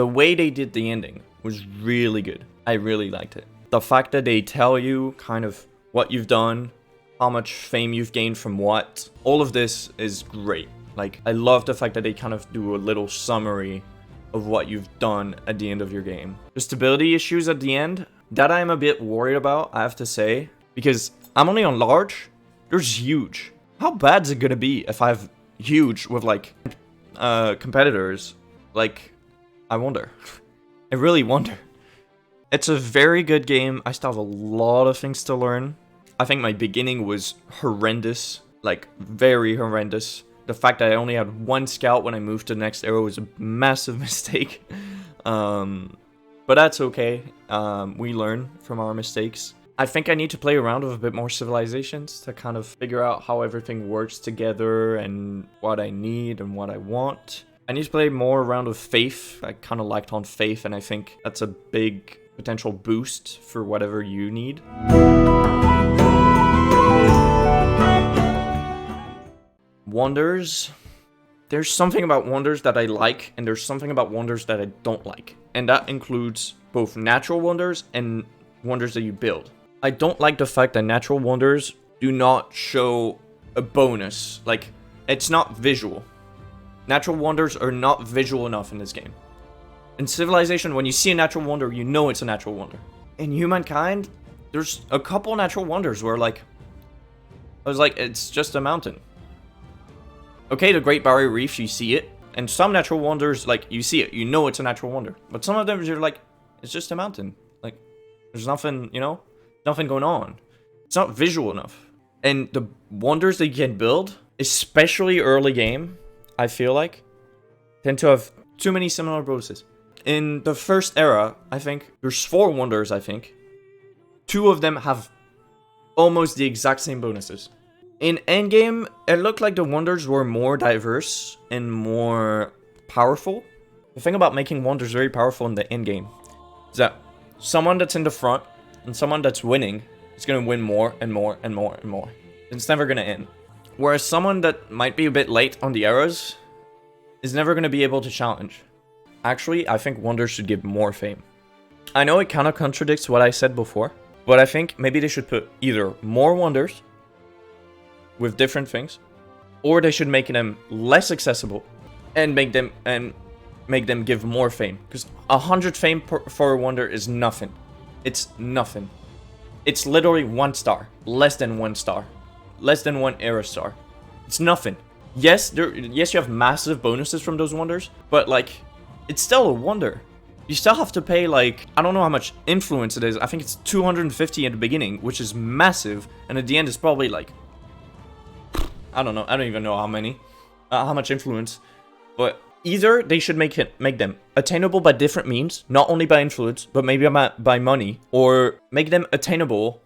The way they did the ending was really good. I really liked it. The fact that they tell you kind of what you've done, how much fame you've gained from what, all of this is great. Like, I love the fact that they kind of do a little summary of what you've done at the end of your game. The stability issues at the end, that I'm a bit worried about, I have to say, because I'm only on large. There's huge. How bad is it gonna be if I have huge with like competitors? Like, I wonder. I really wonder. It's a very good game. I still have a lot of things to learn. I think my beginning was horrendous, like very horrendous. The fact that I only had one scout when I moved to the next era was a massive mistake. But that's okay. We learn from our mistakes. I think I need to play around with a bit more civilizations to kind of figure out how everything works together and what I need and what I want. I need to play more around with faith. I kind of liked on faith, and I think that's a big potential boost for whatever you need. Wonders. There's something about wonders that I like, and there's something about wonders that I don't like. And that includes both natural wonders and wonders that you build. I don't like the fact that natural wonders do not show a bonus. Like, it's not visual. Natural wonders are not visual enough in this game. In Civilization, when you see a natural wonder, you know it's a natural wonder. In Humankind, there's a couple natural wonders where, like, I was like, it's just a mountain. Okay, the Great Barrier Reef, you see it. And some natural wonders, like, you see it, you know it's a natural wonder. But some of them, you're like, it's just a mountain. Like, there's nothing, you know? Nothing going on. It's not visual enough. And the wonders that you can build, especially early game, I feel like, tend to have too many similar bonuses. In the first era, I think, there's 4 wonders, I think. 2 of them have almost the exact same bonuses. In endgame, it looked like the wonders were more diverse and more powerful. The thing about making wonders very powerful in the endgame is that someone that's in the front and someone that's winning is going to win more and more and more and more. It's never going to end. Whereas someone that might be a bit late on the eras is never going to be able to challenge. Actually, I think wonders should give more fame. I know it kind of contradicts what I said before, but I think maybe they should put either more wonders with different things, or they should make them less accessible and make them give more fame. Because 100 fame for a wonder is nothing. It's nothing. It's literally 1 star. Less than 1 star. Less than 1 era star. It's nothing. Yes, yes, you have massive bonuses from those wonders, but like, it's still a wonder. You still have to pay, like, I don't know how much influence it is. I think it's 250 at the beginning, which is massive, and at the end it's probably like, I don't know. I don't even know how much influence, but either they should make them attainable by different means, not only by influence, but maybe by money, or make them attainable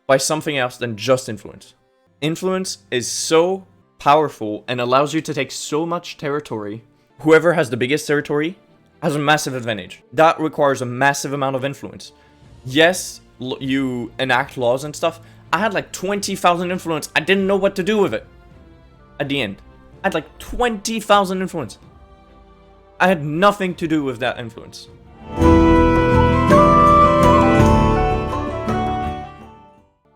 by something else than just influence. Influence is so powerful and allows you to take so much territory. Whoever has the biggest territory has a massive advantage. That requires a massive amount of influence. Yes, you enact laws and stuff. I had like 20,000 influence. I didn't know what to do with it at the end. I had like 20,000 influence. I had nothing to do with that influence.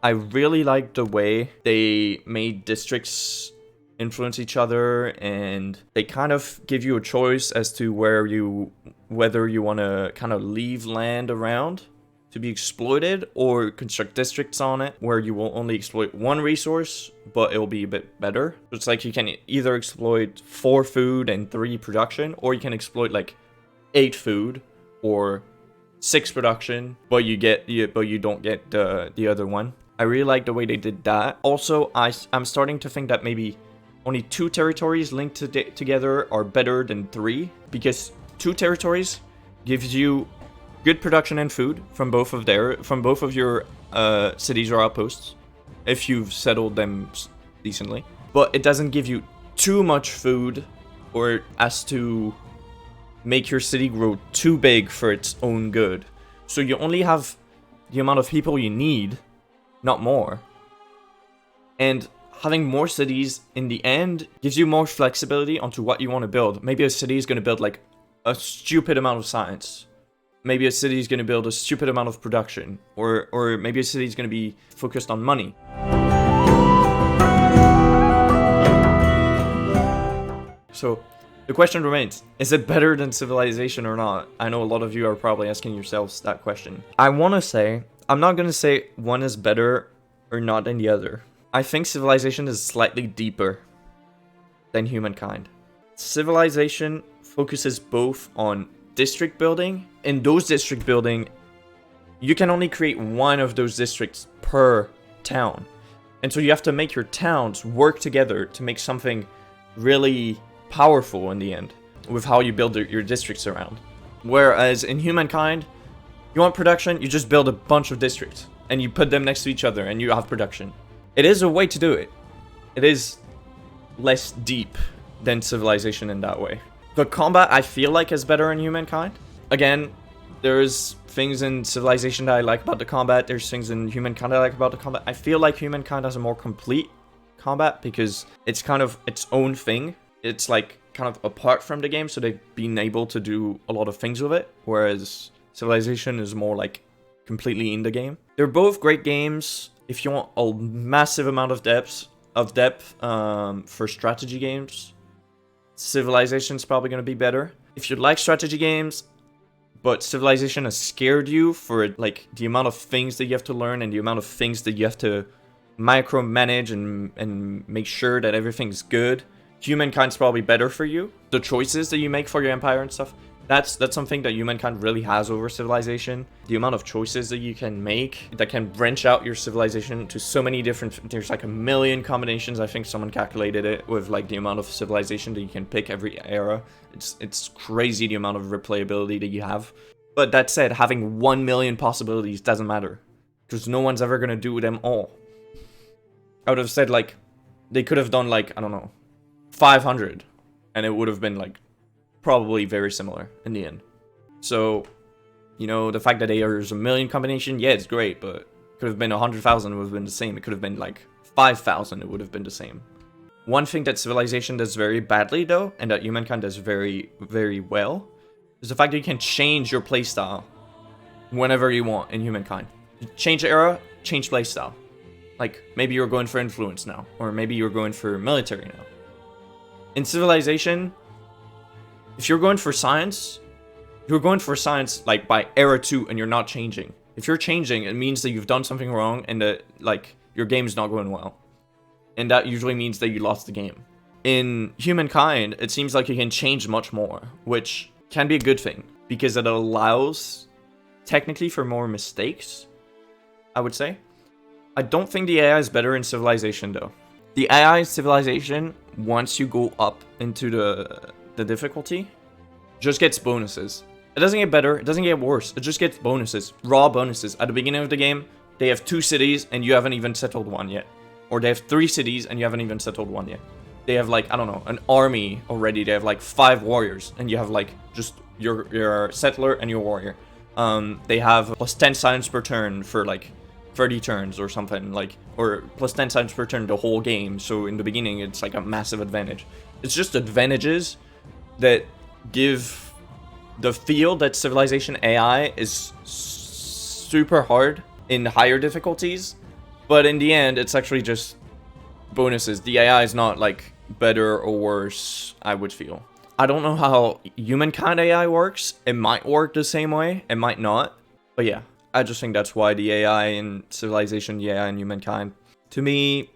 I really liked the way they made districts influence each other, and they kind of give you a choice as to whether you want to kind of leave land around to be exploited or construct districts on it where you will only exploit 1 resource, but it will be a bit better. It's like you can either exploit 4 food and 3 production, or you can exploit like 8 food or 6 production, but you don't get the other one. I really like the way they did that. Also, I'm starting to think that maybe only 2 territories linked together are better than 3, because 2 territories gives you good production and food from both of your cities or outposts, if you've settled them decently. But it doesn't give you too much food, or as to make your city grow too big for its own good. So you only have the amount of people you need, not more. And having more cities in the end gives you more flexibility onto what you want to build. Maybe a city is going to build like a stupid amount of science. Maybe a city is going to build a stupid amount of production, or maybe a city is going to be focused on money. So the question remains, is it better than civilization or not? I know a lot of you are probably asking yourselves that question. I'm not going to say one is better or not than the other. I think civilization is slightly deeper than Humankind. Civilization focuses both on district building. In those district building, you can only create one of those districts per town. And so you have to make your towns work together to make something really powerful in the end with how you build your districts around. Whereas in Humankind, you want production, you just build a bunch of districts and you put them next to each other and you have production. It is a way to do it. It is less deep than civilization in that way. The combat I feel like is better in Humankind. Again, there's things in civilization that I like about the combat. There's things in Humankind I like about the combat. I feel like Humankind has a more complete combat because it's kind of its own thing. It's like kind of apart from the game, so they've been able to do a lot of things with it. Whereas civilization is more like completely in the game. They're both great games if you want a massive amount of depth for strategy games. Civilization is probably going to be better. If you like strategy games, but Civilization has scared you for like the amount of things that you have to learn and the amount of things that you have to micromanage and make sure that everything's good, Humankind's probably better for you. The choices that you make for your empire and stuff, that's something that Humankind really has over Civilization. The amount of choices that you can make that can branch out your civilization to so many different... There's like a million combinations. I think someone calculated it with like the amount of civilization that you can pick every era. It's crazy the amount of replayability that you have. But that said, having 1 million possibilities doesn't matter, because no one's ever gonna do them all. I would have said like they could have done like, I don't know, 500, and it would have been like probably very similar in the end. So, you know, the fact that there's a million combination, yeah, it's great, but it could have been 100,000, it would have been the same. It could have been like 5,000, it would have been the same. One thing that Civilization does very badly though, and that Humankind does very, very well, is the fact that you can change your playstyle whenever you want in Humankind. You change era, change playstyle. Like, maybe you're going for influence now, or maybe you're going for military now. In Civilization, if you're going for science, you're going for science like by era 2 and you're not changing. If you're changing, it means that you've done something wrong and that like your game's not going well. And that usually means that you lost the game. In Humankind, it seems like you can change much more, which can be a good thing because it allows technically for more mistakes, I would say. I don't think the AI is better in Civilization though. The AI in Civilization, once you go up into the difficulty, just gets bonuses. It doesn't get better, it doesn't get worse, it just gets bonuses, raw bonuses. At the beginning of the game, they have 2 cities and you haven't even settled one yet. Or they have 3 cities and you haven't even settled one yet. They have like, I don't know, an army already, they have like 5 warriors and you have like just your settler and your warrior. They have plus 10 science per turn for like 30 turns or something, like, or plus 10 science per turn the whole game. So in the beginning, it's like a massive advantage. It's just advantages that give the feel that Civilization AI is super hard in higher difficulties, but in the end, it's actually just bonuses. The AI is not like better or worse, I would feel. I don't know how Humankind AI works. It might work the same way, it might not, but yeah. I just think that's why the AI in Civilization, the AI in Humankind, to me,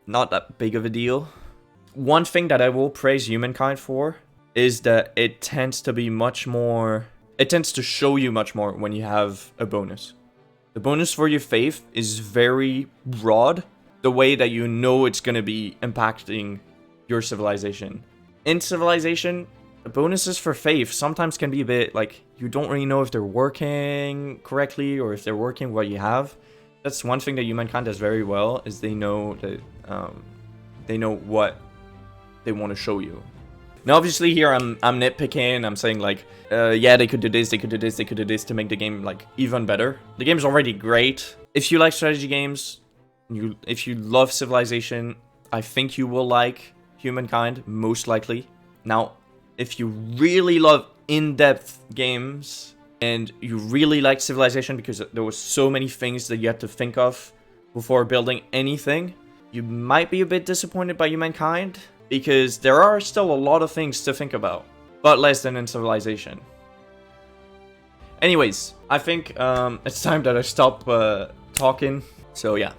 not that big of a deal. One thing that I will praise Humankind for is that it tends to be much more... It tends to show you much more when you have a bonus. The bonus for your faith is very broad, the way that you know it's going to be impacting your civilization. In Civilization, the bonuses for faith sometimes can be a bit like, you don't really know if they're working correctly or if they're working what you have. That's one thing that Humankind does very well, is they know that they know what they want to show you. Now obviously here I'm nitpicking, I'm saying like, yeah, they could do this, they could do this, they could do this to make the game like even better. The game's already great. If you like strategy games, if you love Civilization, I think you will like Humankind, most likely. Now, if you really love in-depth games and you really like Civilization because there was so many things that you had to think of before building anything, you might be a bit disappointed by Humankind because there are still a lot of things to think about, but less than in Civilization. Anyways, I think it's time that I stop talking, so yeah.